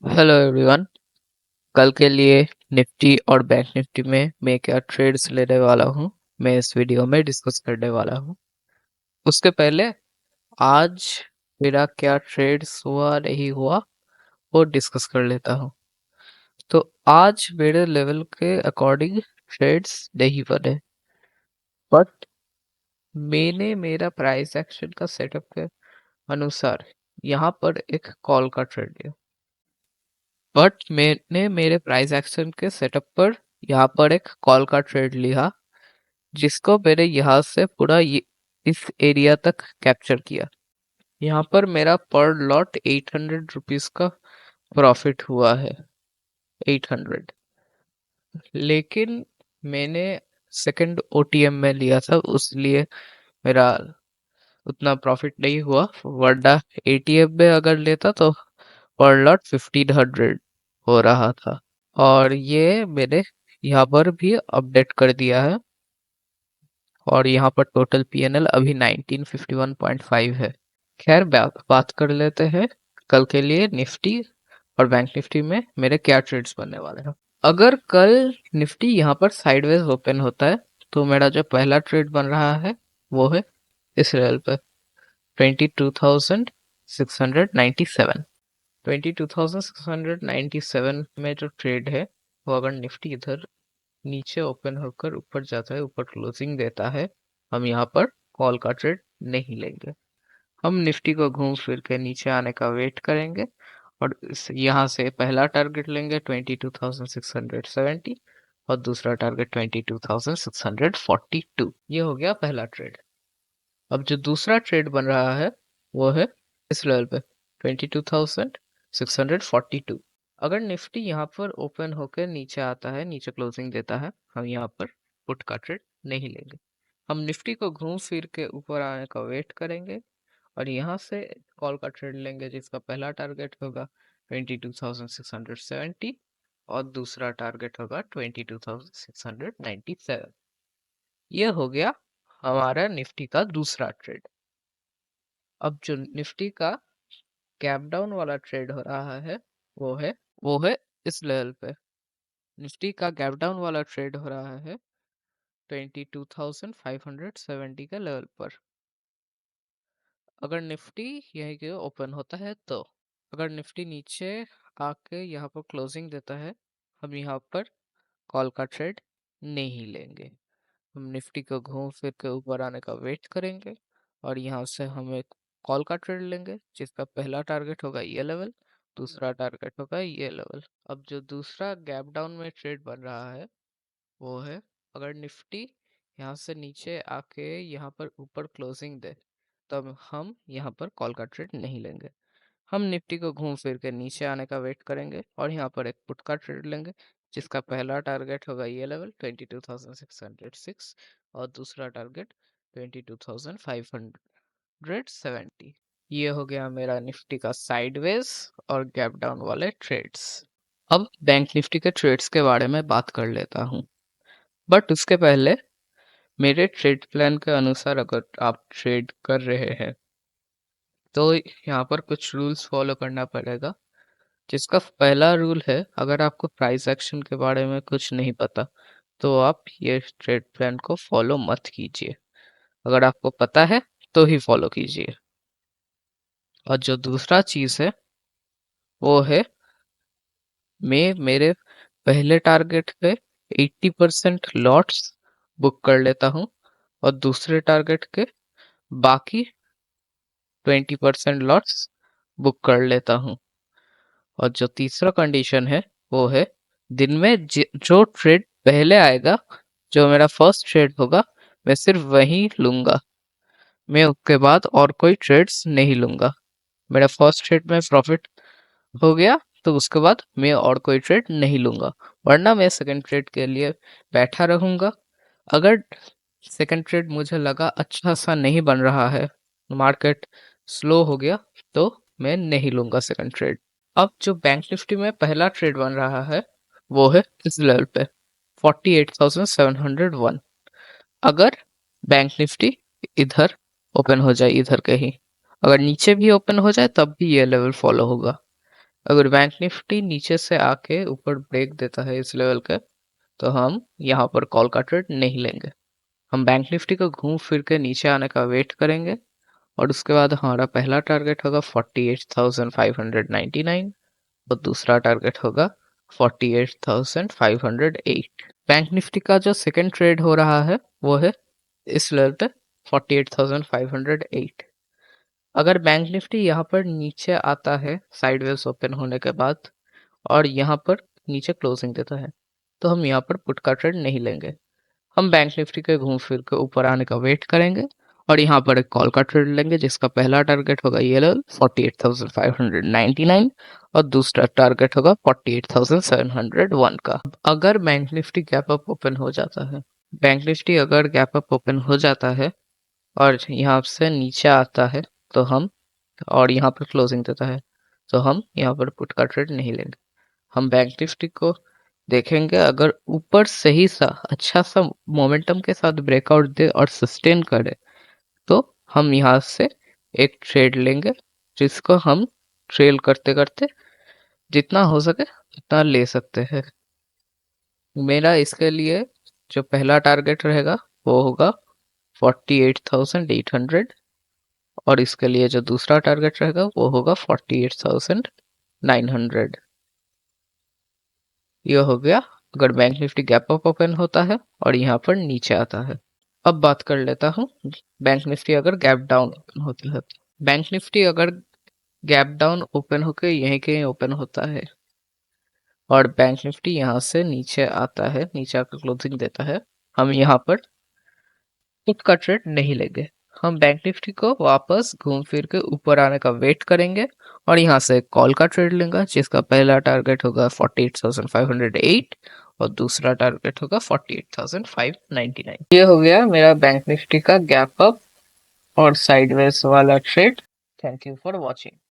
Hello everyone. कल के लिए निफ्टी और बैंक निफ्टी में मैं क्या ट्रेड्स लेने वाला हूँ, मैं इस वीडियो में डिस्कस करने वाला हूँ। उसके पहले आज मेरा क्या ट्रेड्स हुआ नहीं हुआ वो डिस्कस कर लेता हूँ। तो आज मेरे लेवल के अकॉर्डिंग ट्रेड्स नहीं बने, बट मैंने मेरा प्राइस एक्शन का सेटअप के अनुसार यहाँ पर एक कॉल का ट्रेड लिया। बट मैंने मेरे प्राइस एक्शन के सेटअप पर यहाँ पर एक कॉल का ट्रेड लिया, जिसको मैंने यहाँ से पूरा इस एरिया तक कैप्चर किया। यहाँ पर मेरा पर लॉट 800 रुपीज का प्रॉफिट हुआ है, 800। लेकिन मैंने सेकंड ओटीएम में लिया था, उसलिए मेरा उतना प्रॉफिट नहीं हुआ, वरना एटीएम में अगर लेता तो पर लॉट 1500 हो रहा था। और ये मैंने यहाँ पर भी अपडेट कर दिया है, और यहाँ पर टोटल पीएनएल अभी 1951.5 है। खैर बात कर लेते हैं कल के लिए निफ्टी और बैंक निफ्टी में मेरे क्या ट्रेड्स बनने वाले हैं। अगर कल निफ्टी यहाँ पर साइडवेज ओपन होता है तो मेरा जो पहला ट्रेड बन रहा है वो है इस लेवल पे 22,697। 22,697 में जो ट्रेड है वो अगर निफ्टी इधर नीचे ओपन होकर ऊपर जाता है, ऊपर क्लोजिंग देता है, हम यहाँ पर कॉल का ट्रेड नहीं लेंगे। हम निफ्टी को घूम फिर के नीचे आने का वेट करेंगे और यहाँ से पहला टारगेट लेंगे 22,670 और दूसरा टारगेट 22,642। ये हो गया पहला ट्रेड। अब जो दूसरा ट्रेड बन रहा है वो है इस लेवल पे 22,642। अगर निफ्टी यहाँ पर ओपन होकर नीचे आता है, नीचे क्लोजिंग देता है, हम यहाँ पर पुट का ट्रेड नहीं लेंगे। हम निफ्टी को घूम फिर के ऊपर आने का वेट करेंगे और यहाँ से कॉल का ट्रेड लेंगे, जिसका पहला टारगेट होगा 22,670 और दूसरा टारगेट होगा 22,697। ये हो गया हमारा निफ्टी का दूसरा ट्रेड। अब जो निफ्टी का गैप डाउन वाला ट्रेड हो रहा है वो है इस लेवल पे। निफ्टी का गैप डाउन वाला ट्रेड हो रहा है 22,570 के लेवल पर। अगर निफ्टी यहीं के ओपन होता है तो अगर निफ्टी नीचे आके यहाँ पर क्लोजिंग देता है, हम यहाँ पर कॉल का ट्रेड नहीं लेंगे। हम निफ्टी को घूम फिर के ऊपर आने का वेट करेंगे और यहाँ से हम एक कॉल का ट्रेड लेंगे, जिसका पहला टारगेट होगा ये लेवल, दूसरा टारगेट होगा ये लेवल। अब जो दूसरा गैप डाउन में ट्रेड बन रहा है वो है अगर निफ्टी यहाँ से नीचे आके यहाँ पर ऊपर क्लोजिंग दे, तब हम यहाँ पर कॉल का ट्रेड नहीं लेंगे। हम निफ्टी को घूम फिर के नीचे आने का वेट करेंगे और यहाँ पर एक पुट का ट्रेड लेंगे, जिसका पहला टारगेट होगा ये लेवल 22,606 और दूसरा टारगेट 22,570। ये हो गया मेरा निफ्टी का साइडवेज और गैप डाउन वाले ट्रेड्स। अब बैंक निफ्टी के ट्रेड्स के बारे में बात कर लेता हूँ, बट उसके पहले मेरे ट्रेड प्लान के अनुसार अगर आप ट्रेड कर रहे हैं तो यहाँ पर कुछ रूल्स फॉलो करना पड़ेगा, जिसका पहला रूल है अगर आपको प्राइस एक्शन के बारे में कुछ नहीं पता तो आप ये ट्रेड प्लान को फॉलो मत कीजिए। अगर आपको पता है तो ही फॉलो कीजिए। और जो दूसरा चीज़ है वो है मैं मेरे पहले टारगेट पे 80% लॉट्स बुक कर लेता हूँ और दूसरे टारगेट के बाकी 20% लॉट्स बुक कर लेता हूँ। और जो तीसरा कंडीशन है वो है दिन में जो ट्रेड पहले आएगा, जो मेरा फर्स्ट ट्रेड होगा, मैं सिर्फ वही लूंगा। मैं उसके बाद और कोई ट्रेड्स नहीं लूंगा। मेरा फर्स्ट ट्रेड में प्रॉफिट हो गया तो उसके बाद मैं और कोई ट्रेड नहीं लूंगा, वरना मैं सेकंड ट्रेड के लिए बैठा रहूंगा। अगर सेकंड ट्रेड मुझे लगा अच्छा सा नहीं बन रहा है, मार्केट स्लो हो गया, तो मैं नहीं लूंगा सेकंड ट्रेड। अब जो बैंक निफ्टी में पहला ट्रेड बन रहा है वो है इस लेवल पे 48,701। अगर बैंक निफ्टी इधर ओपन हो जाए, इधर कहीं अगर नीचे भी ओपन हो जाए तब भी ये लेवल फॉलो होगा। अगर बैंक निफ्टी नीचे से आके ऊपर ब्रेक देता है इस लेवल के, तो हम यहाँ पर कॉल का ट्रेड नहीं लेंगे। हम बैंक निफ्टी को घूम फिर के नीचे आने का वेट करेंगे और उसके बाद हमारा पहला टारगेट होगा 48,599 और दूसरा टारगेट होगा 48,508। बैंक निफ्टी का जो सेकंड ट्रेड हो रहा है वो है इस लेवल पे 48,508। अगर बैंक निफ्टी यहाँ पर नीचे आता है साइडवेज ओपन होने के बाद और यहाँ पर नीचे क्लोजिंग देता है, तो हम यहाँ पर पुट का ट्रेड नहीं लेंगे। हम बैंक निफ्टी के घूम फिर के ऊपर आने का वेट करेंगे और यहाँ पर एक कॉल का ट्रेड लेंगे जिसका पहला टारगेट होगा ये लेवल 48,599 और दूसरा टारगेट होगा 48,701 का। अगर bank Nifty gap up open हो जाता है, बैंक निफ्टी अगर गैप अप ओपन हो जाता है और यहाँ से नीचे आता है तो हम, और यहाँ पर क्लोजिंग देता है, तो हम यहाँ पर पुट का ट्रेड नहीं लेंगे। हम बैंक निफ्टी को देखेंगे, अगर ऊपर सही सा अच्छा सा मोमेंटम के साथ ब्रेकआउट दे और सस्टेन करे तो हम यहाँ से एक ट्रेड लेंगे जिसको हम ट्रेल करते करते जितना हो सके उतना ले सकते हैं। मेरा इसके लिए जो पहला टारगेट रहेगा वो होगा 48,800 और इसके लिए जो दूसरा टारगेट रहेगा वो होगा 48,900। यह हो गया अगर bank Nifty gap up open होता है और यहाँ पर नीचे आता है। अब बात कर लेता हूँ बैंक निफ्टी अगर गैप डाउन ओपन होता है। बैंक निफ्टी अगर गैप डाउन ओपन होकर यहीं के ओपन होता है और बैंक निफ्टी यहाँ से नीचे आता है, नीचे आकर क्लोजिंग देता है, हम यहाँ पर पुट का ट्रेड नहीं लेंगे। हम बैंक निफ्टी को वापस घूम फिर के ऊपर आने का वेट करेंगे और यहाँ से कॉल का ट्रेड लेंगे जिसका पहला टारगेट होगा 48,508 और दूसरा टारगेट होगा 48,599। ये हो गया मेरा बैंक निफ्टी का गैप अप और साइडवेज वाला trade. Thank you for watching.